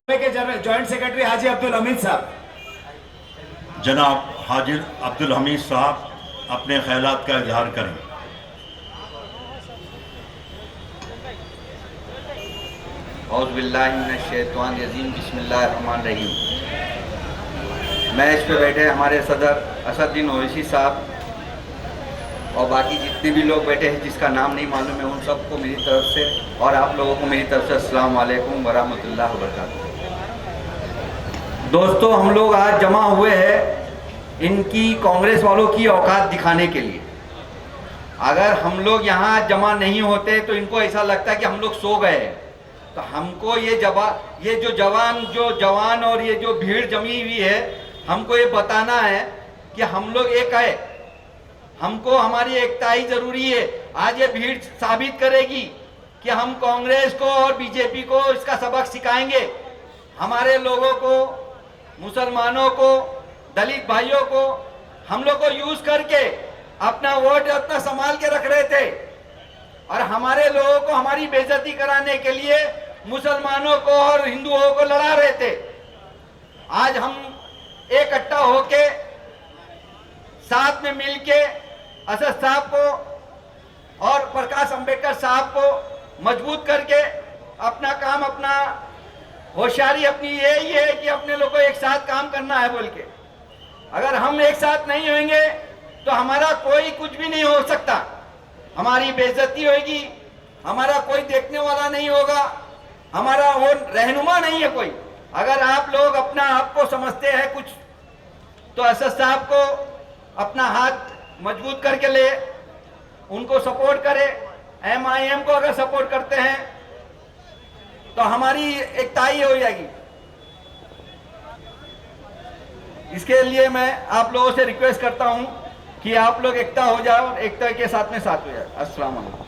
के joint secretary Haji Abdul Hamid साहब। जनाब हाजी अब्दुल हमीद साहब अपने ख्यालात का इजहार करें। औज़ुबिल्लाहिमिनश्शैतानिर्रजीम बिस्मिल्लाहिर्रहमानिर्रहीम। मैच पे बैठे हमारे सदर असदुद्दीन ओवैसी साहब और बाकी जितने भी लोग बैठे हैं जिसका नाम नहीं मालूम है, उन सबको मेरी तरफ से और आप लोगों को मेरी तरफ से अस्सलाम वालेकुम वरहमतुल्लाहि वबरकातुहू। दोस्तों, हम लोग आज जमा हुए हैं इनकी कांग्रेस वालों की औकात दिखाने के लिए। अगर हम लोग यहाँ जमा नहीं होते तो इनको ऐसा लगता है कि हम लोग सो गए हैं। तो हमको ये जो जवान और ये जो भीड़ जमी हुई है, हमको ये बताना है कि हम लोग एक है, हमको हमारी एकता ही जरूरी है। आज ये भीड़ साबित करेगी कि हम कांग्रेस को और बीजेपी को इसका सबक सिखाएंगे। हमारे लोगों को, मुसलमानों को, दलित भाइयों को हम लोग को यूज करके अपना वोट अपना संभाल के रख रहे थे और हमारे लोगों को हमारी बेइज्जती कराने के लिए मुसलमानों को और हिंदुओं को लड़ा रहे थे। आज हम इकट्ठा होके साथ में मिलके असद साहब को और प्रकाश अंबेडकर साहब को मजबूत करके अपना काम, अपना होशियारी अपनी यही है कि अपने लोगों को एक साथ काम करना है बोल के। अगर हम एक साथ नहीं होंगे तो हमारा कोई कुछ भी नहीं हो सकता, हमारी बेइज्जती होगी, हमारा कोई देखने वाला नहीं होगा, हमारा वो रहनुमा नहीं है कोई। अगर आप लोग अपना आप को समझते हैं कुछ, तो असद साहब को अपना हाथ मजबूत करके ले, उनको सपोर्ट करें। MIM को अगर सपोर्ट करते हैं तो हमारी एकता ही हो जाएगी। इसके लिए मैं आप लोगों से रिक्वेस्ट करता हूं कि आप लोग एकता हो जाओ और एकता के साथ में साथ हो जाए। अस्सलाम वालेकुम।